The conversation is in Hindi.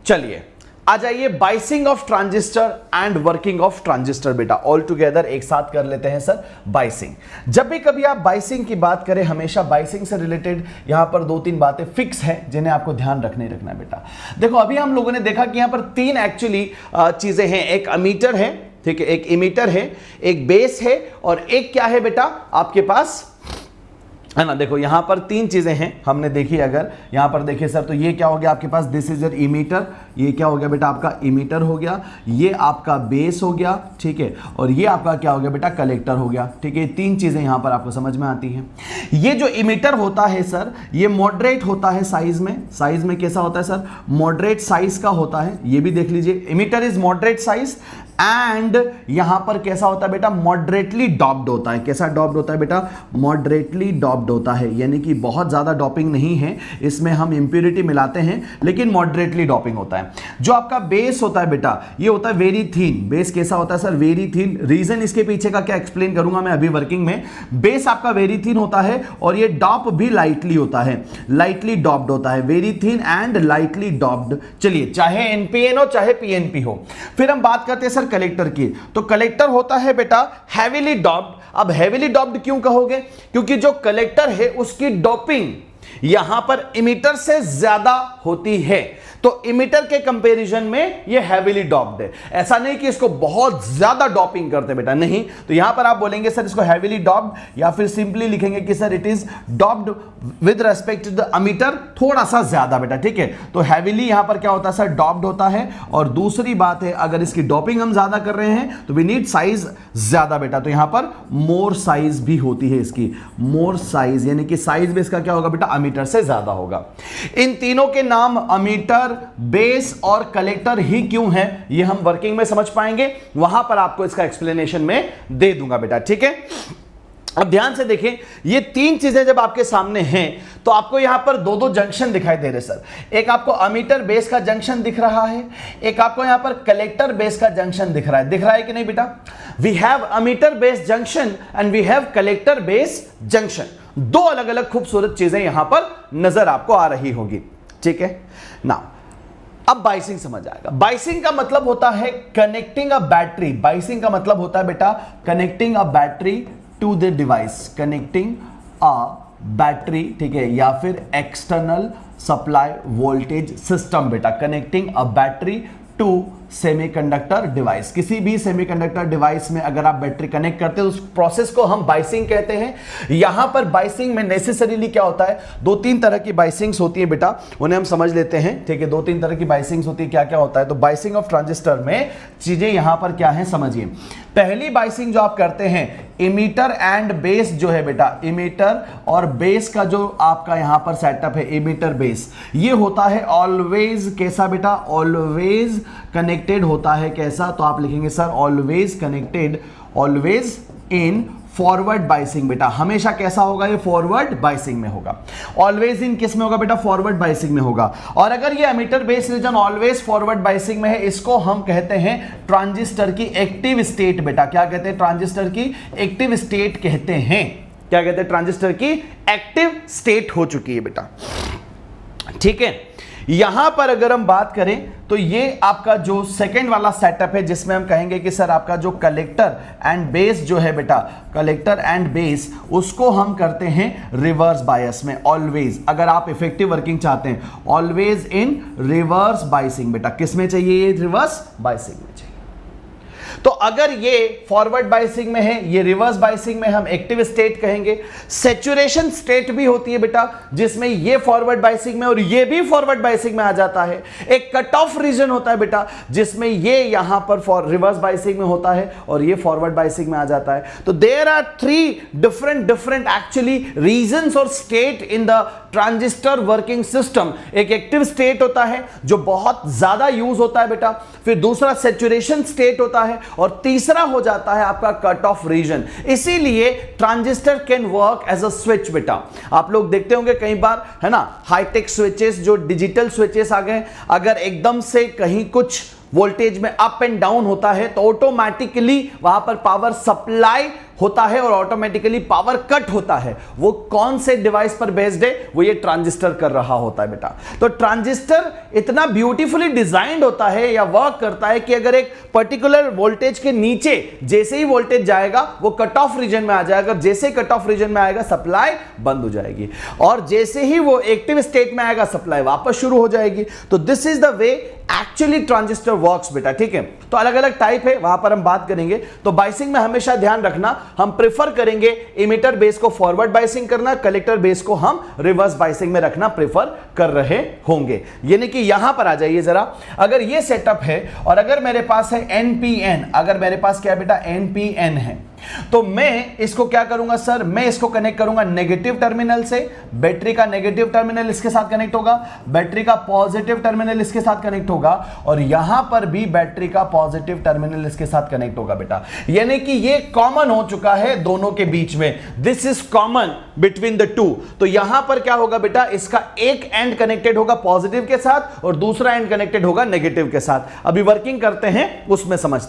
चलिए आ जाइए, biasing of transistor and working of transistor बेटा ऑल टुगेदर एक साथ कर लेते हैं सर। बाइसिंग, जब भी कभी आप बाइसिंग की बात करें, हमेशा बाइसिंग से रिलेटेड यहां पर 2-3 बातें फिक्स है जिन्हें आपको ध्यान रखना है बेटा। देखो अभी हम लोगों ने देखा कि यहां पर 3 एक्चुअली चीजें हैं, एक अमीटर है, ठीक है, एक इमीटर है, एक बेस है और एक क्या है बेटा आपके पास, है ना। देखो यहां पर 3 चीजें हैं हमने देखी, अगर यहां पर देखिए सर तो ये क्या हो गया आपके पास, दिस इज योर इमीटर, ये क्या हो गया बेटा आपका इमीटर हो गया, ये आपका बेस हो गया, ठीक है, और ये आपका क्या हो गया बेटा कलेक्टर हो गया, ठीक है। 3 चीजें यहां पर आपको समझ में आती हैं। ये जो इमीटर होता है सर, ये मॉडरेट होता है साइज में कैसा होता है सर, मॉडरेट साइज का होता है, ये भी देख लीजिए, emitter is moderate size and यहां पर कैसा होता है बेटा, मॉडरेटली डॉप्ड होता है। कैसा डॉप्ड होता है बेटा, मॉडरेटली डॉप्ड होता है, यानी कि बहुत ज्यादा डॉपिंग नहीं है, इसमें हम इंप्योरिटी मिलाते हैं लेकिन मॉडरेटली डॉपिंग होता है। जो आपका बेस होता है बेटा, ये होता है वेरी थीन। बेस कैसा होता है सर, वेरी थीन। रीजन इसके पीछे का क्या एक्सप्लेन करूंगा मैं अभी वर्किंग में। बेस आपका वेरी थीन होता है और ये डॉप भी लाइटली होता है, लाइटली डॉप्ड होता है, very thin and lightly doped. चलिए, चाहे एनपीएन हो चाहे पीएनपी हो। फिर हम बात करते हैं सर कलेक्टर की, तो कलेक्टर होता है बेटा हैवीली डॉप्ड। अब हैवीली डॉप्ड क्यों कहोगे, क्योंकि जो कलेक्टर है उसकी डॉपिंग यहां पर इमीटर से ज्यादा होती है, तो इमीटर के कंपैरिजन में ये हैवीली डॉप्ड है। ऐसा नहीं कि इसको बहुत ज्यादा डॉपिंग करते बेटा, नहीं, तो यहां पर आप बोलेंगे सर इसको हैवीली डॉप्ड, या फिर सिंपली लिखेंगे कि sir it is doped with respect to the emitter, थोड़ा सा ज्यादा बेटा, ठीक है। तो हैवीली यहां पर क्या होता है सर, डॉप्ड होता है। और दूसरी बात है, अगर इसकी डॉपिंग हम ज्यादा कर रहे हैं तो वी नीड साइज ज्यादा बेटा, तो यहां पर मोर साइज भी होती है इसकी, मोर साइज, यानी कि साइज भी इसका क्या होगा बेटा, अमीटर से ज्यादा होगा। इन तीनों के नाम अमीटर, बेस और कलेक्टर ही क्यों है, ये हम वर्किंग में समझ पाएंगे, वहां पर आपको इसका एक्सप्लेनेशन में दे दूंगा बेटा, ठीक है। अब ध्यान से देखें, ये 3 चीजें जब आपके सामने हैं तो आपको यहां पर 2-2 जंक्शन दिखाई दे रहे सर। एक आपको अमीटर बेस का जंक्शन दिख रहा है, एक आपको यहां पर कलेक्टर बेस का जंक्शन दिख रहा है कि नहीं बेटा। We have emitter base junction and we have collector base junction, 2 अलग अलग खूबसूरत चीजें यहां पर नजर आपको आ रही होगी, ठीक है ना। अब बाइसिंग समझ आएगा। बाइसिंग का मतलब होता है कनेक्टिंग अ बैटरी, बाइसिंग का मतलब होता है बेटा connecting a battery to the device, connecting a battery, ठीक है, या फिर एक्सटर्नल सप्लाई वोल्टेज सिस्टम बेटा, connecting a battery to semiconductor device. किसी भी सेमीकंडक्टर डिवाइस में अगर आप बैटरी कनेक्ट करते हैं तो उस प्रोसेस को हम बाइसिंग कहते हैं। यहां पर बाइसिंग में नेसेसरीली क्या होता है, 2-3 तरह की बाइसिंग्स होती है बेटा, उन्हें हम समझ लेते हैं, ठीक है। 2-3 तरह की बाइसिंग्स होती है, क्या क्या होता है, तो बाइसिंग ऑफ ट्रांजिस्टर में चीजें यहां पर क्या है समझिए। पहली बाइसिंग जो आप करते हैं, इमीटर एंड बेस जो है बेटा, इमीटर और बेस का जो आपका यहां पर सेटअप है, इमीटर बेस, ये होता है ऑलवेज कैसा बेटा, ऑलवेज कनेक्टेड होता है। कैसा, तो आप लिखेंगे sir always connected, always in forward biasing बेटा, हमेशा कैसा होगा, ये फॉरवर्ड बाइसिंग में होगा। ऑलवेज इन किस में होगा बेटा, फॉरवर्ड बाइसिंग में होगा। और अगर ये emitter base region always forward biasing में है, इसको हम कहते हैं ट्रांजिस्टर की एक्टिव स्टेट बेटा। क्या कहते हैं, ट्रांजिस्टर की एक्टिव स्टेट कहते हैं। क्या कहते हैं, ट्रांजिस्टर की एक्टिव स्टेट हो चुकी है बेटा, ठीक है। यहां पर अगर हम बात करें तो ये आपका जो सेकंड वाला सेटअप है, जिसमें हम कहेंगे कि सर आपका जो कलेक्टर एंड बेस जो है बेटा, कलेक्टर एंड बेस, उसको हम करते हैं रिवर्स बायस में। ऑलवेज, अगर आप इफेक्टिव वर्किंग चाहते हैं, ऑलवेज इन रिवर्स बायसिंग बेटा, किस में चाहिए, ये रिवर्स बायसिंग में चाहिए। तो अगर ये फॉरवर्ड बाइसिंग में है, ये रिवर्स बाइसिंग में हम एक्टिव स्टेट कहेंगे। सैचुरेशन स्टेट भी होती है बेटा, जिसमें ये फॉरवर्ड बाइसिंग में और ये भी फॉरवर्ड बाइसिंग में आ जाता है। एक कट ऑफ रीजन होता है बेटा, जिसमें ये यहां पर रिवर्स बाइसिंग में होता है और ये फॉरवर्ड बाइसिंग में आ जाता है। तो there are 3 different actually reasons और state in the transistor working system. एक एक्टिव स्टेट होता है जो बहुत ज्यादा यूज होता है बेटा, फिर दूसरा सैचुरेशन स्टेट होता है और तीसरा हो जाता है आपका कट ऑफ रीजन। इसीलिए transistor can work as a switch बेटा। आप लोग देखते होंगे कई बार, है ना, हाईटेक स्विचेस जो डिजिटल स्विचेस आ गए, अगर एकदम से कहीं कुछ वोल्टेज में अप एंड डाउन होता है तो ऑटोमेटिकली वहां पर पावर सप्लाई होता है और ऑटोमेटिकली पावर कट होता है। वो कौन से डिवाइस पर बेस्ड है? वो ये ट्रांजिस्टर कर रहा होता है बेटा। तो ट्रांजिस्टर इतना ब्यूटीफुली डिजाइंड होता है या वर्क करता है कि अगर एक पर्टिकुलर वोल्टेज के नीचे जैसे ही वोल्टेज जाएगा वो कट ऑफ रीजन में आ जाएगा, जैसे कट ऑफ रीजन में आएगा सप्लाई बंद हो जाएगी, और जैसे ही वो एक्टिव स्टेट में आएगा सप्लाई वापस शुरू हो जाएगी। तो this is the way actually transistor works बेटा, ठीक है। तो अलग अलग टाइप है, वहां पर हम बात करेंगे। तो बाइसिंग में हमेशा ध्यान रखना, हम प्रेफर करेंगे इमीटर बेस को फॉरवर्ड बाइसिंग करना, कलेक्टर बेस को हम रिवर्स बाइसिंग में रखना प्रेफर कर रहे होंगे। यानी कि यहां पर आ जाइए जरा, अगर ये सेटअप है और अगर मेरे पास है एनपीएन, अगर मेरे पास क्या बेटा एनपीएन है, तो मैं इसको क्या करूंगा सर, मैं इसको कनेक्ट करूंगा नेगेटिव टर्मिनल से, बैटरी का नेगेटिव टर्मिनल इसके साथ कनेक्ट होगा, बैटरी का पॉजिटिव टर्मिनल इसके साथ कनेक्ट होगा, और यहां पर भी बैटरी का पॉजिटिव टर्मिनल इसके साथ कनेक्ट होगा बेटा। यानी कि ये कॉमन हो चुका है दोनों के बीच में, this is common between the two. तो यहां पर क्या होगा बेटा, इसका एक एंड कनेक्टेड होगा पॉजिटिव के साथ और दूसरा एंड कनेक्टेड होगा नेगेटिव के साथ। अभी वर्किंग करते हैं उसमें समझते हैं।